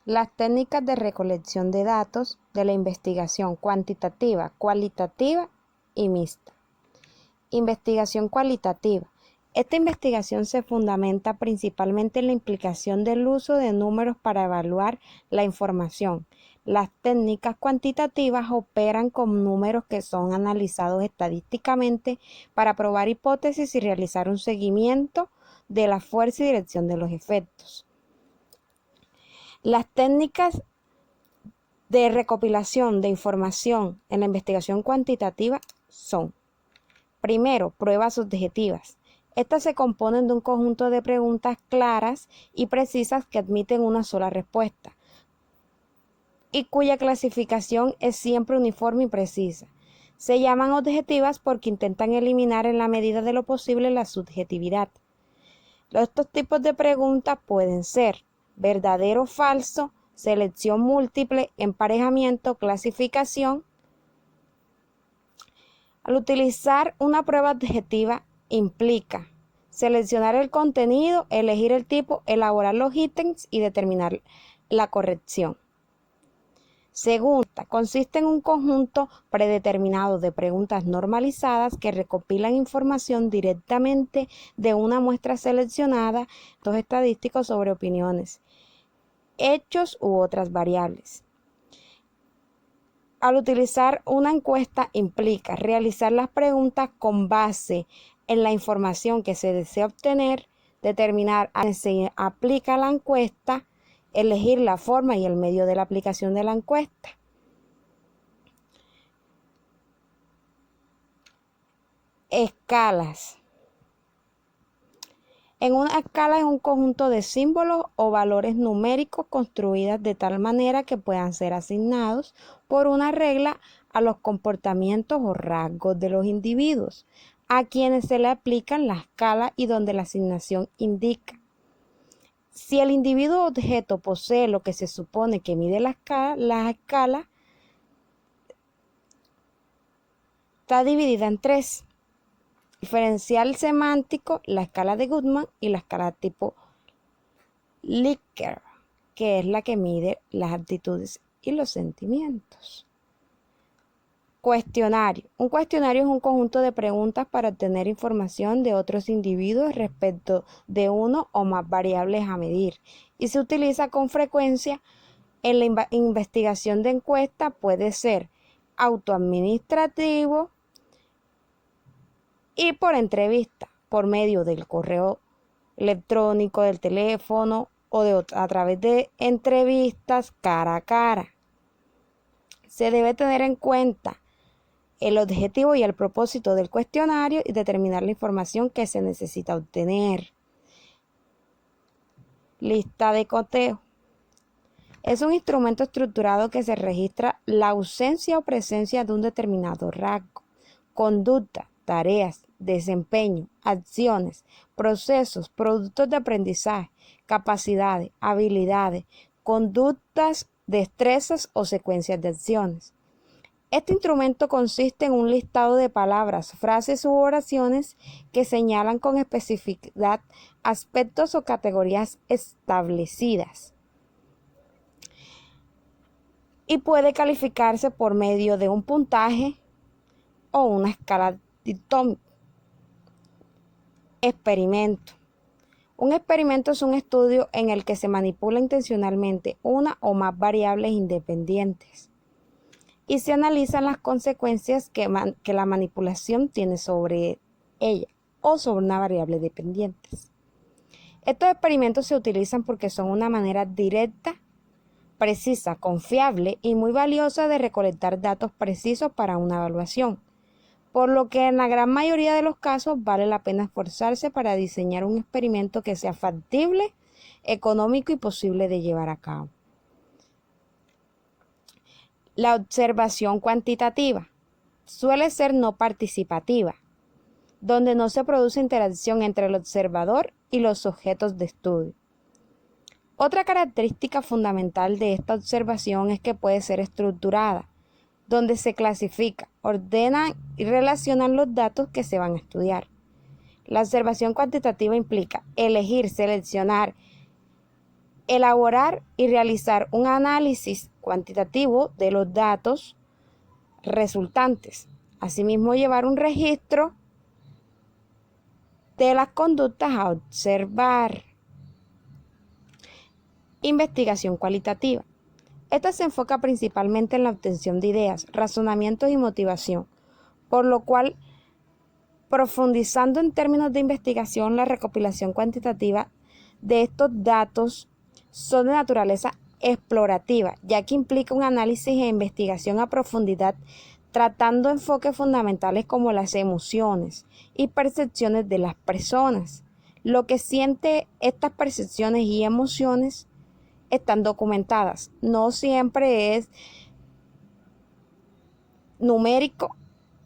Las técnicas de recolección de datos de la investigación cuantitativa, cualitativa y mixta. Investigación cualitativa. Esta investigación se fundamenta principalmente en la implicación del uso de números para evaluar la información. Las técnicas cuantitativas operan con números que son analizados estadísticamente para probar hipótesis y realizar un seguimiento de la fuerza y dirección de los efectos. Las técnicas de recopilación de información en la investigación cuantitativa son: primero, pruebas subjetivas. Estas se componen de un conjunto de preguntas claras y precisas que admiten una sola respuesta y cuya clasificación es siempre uniforme y precisa. Se llaman objetivas porque intentan eliminar en la medida de lo posible la subjetividad. Estos tipos de preguntas pueden ser verdadero o falso, selección múltiple, emparejamiento, clasificación. Al utilizar una prueba objetiva implica seleccionar el contenido, elegir el tipo, elaborar los ítems y determinar la corrección. Segunda, consiste en un conjunto predeterminado de preguntas normalizadas que recopilan información directamente de una muestra seleccionada, datos estadísticos sobre opiniones, hechos u otras variables. Al utilizar una encuesta implica realizar las preguntas con base en la información que se desea obtener, determinar a quién se aplica la encuesta, elegir la forma y el medio de la aplicación de la encuesta. Escalas. En una escala es un conjunto de símbolos o valores numéricos construidas de tal manera que puedan ser asignados por una regla a los comportamientos o rasgos de los individuos, a quienes se le aplican la escala y donde la asignación indica. Si el individuo objeto posee lo que se supone que mide la escala está dividida en tres: diferencial semántico, la escala de Goodman y la escala tipo Likert, que es la que mide las actitudes y los sentimientos. Cuestionario. Un cuestionario es un conjunto de preguntas para obtener información de otros individuos respecto de uno o más variables a medir y se utiliza con frecuencia en la investigación de encuesta. Puede ser autoadministrativo y por entrevista, por medio del correo electrónico, del teléfono o a través de entrevistas cara a cara. Se debe tener en cuenta el objetivo y el propósito del cuestionario y determinar la información que se necesita obtener. Lista de cotejo. Es un instrumento estructurado que se registra la ausencia o presencia de un determinado rasgo, conducta, tareas, desempeño, acciones, procesos, productos de aprendizaje, capacidades, habilidades, conductas, destrezas o secuencias de acciones. Este instrumento consiste en un listado de palabras, frases u oraciones que señalan con especificidad aspectos o categorías establecidas y puede calificarse por medio de un puntaje o una escala dicotómica. Experimento. Un experimento es un estudio en el que se manipula intencionalmente una o más variables independientes y se analizan las consecuencias que la manipulación tiene sobre ella o sobre una variable dependientes. Estos experimentos se utilizan porque son una manera directa, precisa, confiable y muy valiosa de recolectar datos precisos para una evaluación, por lo que en la gran mayoría de los casos vale la pena esforzarse para diseñar un experimento que sea factible, económico y posible de llevar a cabo. La observación cuantitativa suele ser no participativa, donde no se produce interacción entre el observador y los objetos de estudio. Otra característica fundamental de esta observación es que puede ser estructurada, donde se clasifica, ordena y relacionan los datos que se van a estudiar. La observación cuantitativa implica elegir, seleccionar elaborar y realizar un análisis cuantitativo de los datos resultantes. Asimismo, llevar un registro de las conductas a observar. Investigación cualitativa. Esta se enfoca principalmente en la obtención de ideas, razonamientos y motivación, por lo cual, profundizando en términos de investigación, la recopilación cuantitativa de estos datos son de naturaleza explorativa, ya que implica un análisis e investigación a profundidad, tratando enfoques fundamentales como las emociones y percepciones de las personas. Lo que siente estas percepciones y emociones están documentadas. No siempre es numérico,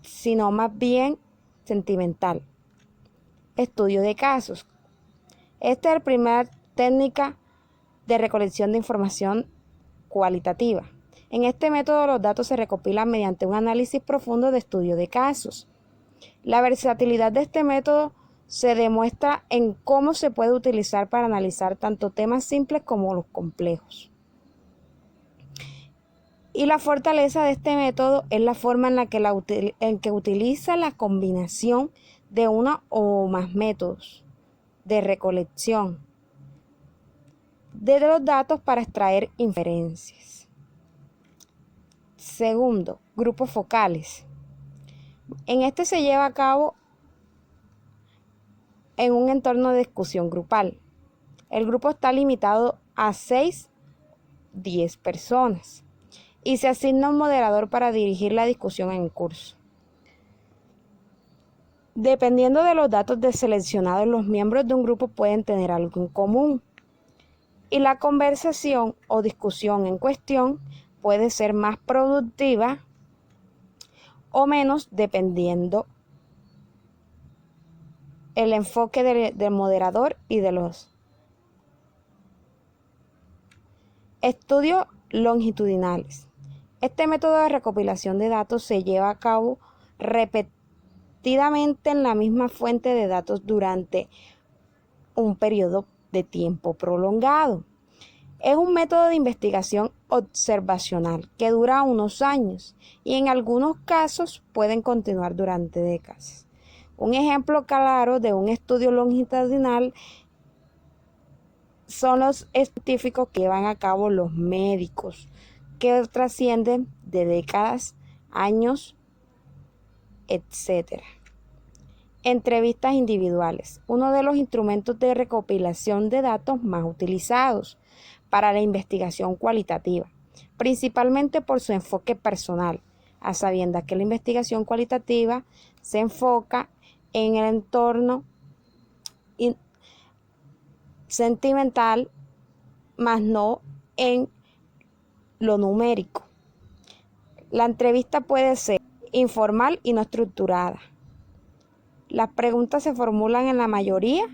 sino más bien sentimental. Estudio de casos. Esta es la primera técnica de recolección de información cualitativa. En este método los datos se recopilan mediante un análisis profundo de estudio de casos. La versatilidad de este método se demuestra en cómo se puede utilizar para analizar tanto temas simples como los complejos. Y la fortaleza de este método es la forma en que utiliza la combinación de uno o más métodos de recolección de los datos para extraer inferencias. Segundo, grupos focales. En este se lleva a cabo en un entorno de discusión grupal. El grupo está limitado a 10 personas y se asigna un moderador para dirigir la discusión en curso. Dependiendo de los datos seleccionados, los miembros de un grupo pueden tener algo en común y la conversación o discusión en cuestión puede ser más productiva o menos dependiendo el enfoque del moderador y de los estudios longitudinales. Este método de recopilación de datos se lleva a cabo repetidamente en la misma fuente de datos durante un periodo de tiempo prolongado. Es un método de investigación observacional que dura unos años y en algunos casos pueden continuar durante décadas. Un ejemplo claro de un estudio longitudinal son los científicos que llevan a cabo los médicos, que trascienden de décadas, años, etc. Entrevistas individuales, uno de los instrumentos de recopilación de datos más utilizados para la investigación cualitativa, principalmente por su enfoque personal, a sabiendas que la investigación cualitativa se enfoca en el entorno sentimental, más no en lo numérico. La entrevista puede ser informal y no estructurada. Las preguntas se formulan en la mayoría,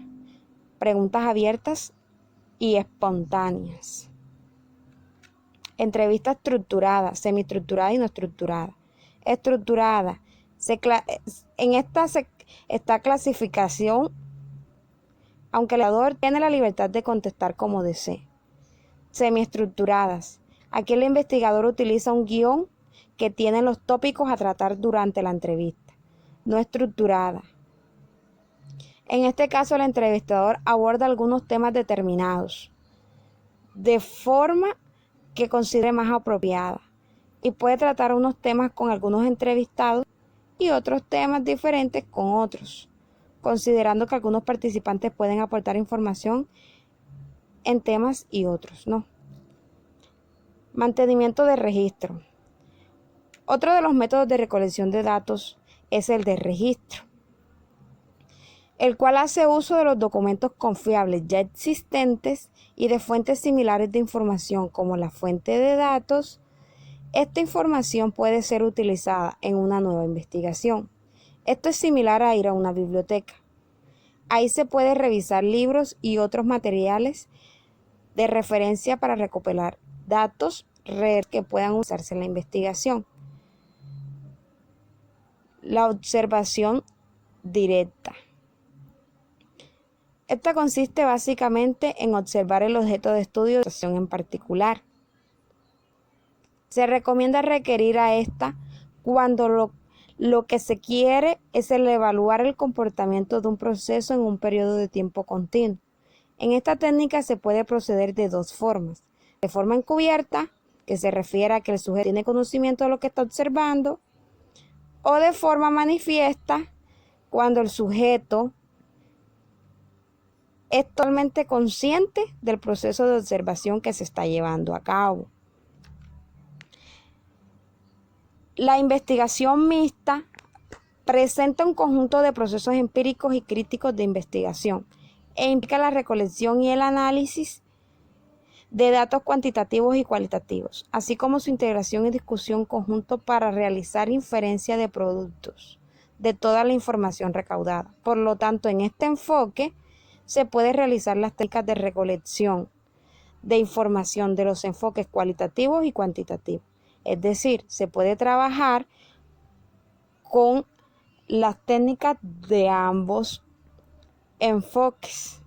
preguntas abiertas y espontáneas. Entrevista estructurada, semiestructurada y no estructurada. Estructurada. En esta clasificación, aunque el orador tiene la libertad de contestar como desee. Semiestructuradas. Aquí el investigador utiliza un guión que tiene los tópicos a tratar durante la entrevista. No estructurada. En este caso, el entrevistador aborda algunos temas determinados de forma que considere más apropiada y puede tratar unos temas con algunos entrevistados y otros temas diferentes con otros, considerando que algunos participantes pueden aportar información en temas y otros no. Mantenimiento de registro. Otro de los métodos de recolección de datos es el de registro, el cual hace uso de los documentos confiables ya existentes y de fuentes similares de información como la fuente de datos. Esta información puede ser utilizada en una nueva investigación. Esto es similar a ir a una biblioteca. Ahí se puede revisar libros y otros materiales de referencia para recopilar datos que puedan usarse en la investigación. La observación directa. Esta consiste básicamente en observar el objeto de estudio de situación en particular. Se recomienda requerir a esta cuando lo que se quiere es el evaluar el comportamiento de un proceso en un periodo de tiempo continuo. En esta técnica se puede proceder de dos formas. De forma encubierta, que se refiere a que el sujeto tiene conocimiento de lo que está observando, o de forma manifiesta, cuando el sujeto es totalmente consciente del proceso de observación que se está llevando a cabo. La investigación mixta presenta un conjunto de procesos empíricos y críticos de investigación e implica la recolección y el análisis de datos cuantitativos y cualitativos, así como su integración y discusión conjunto para realizar inferencia de productos de toda la información recaudada. Por lo tanto, en este enfoque se puede realizar las técnicas de recolección de información de los enfoques cualitativos y cuantitativos. Es decir, se puede trabajar con las técnicas de ambos enfoques.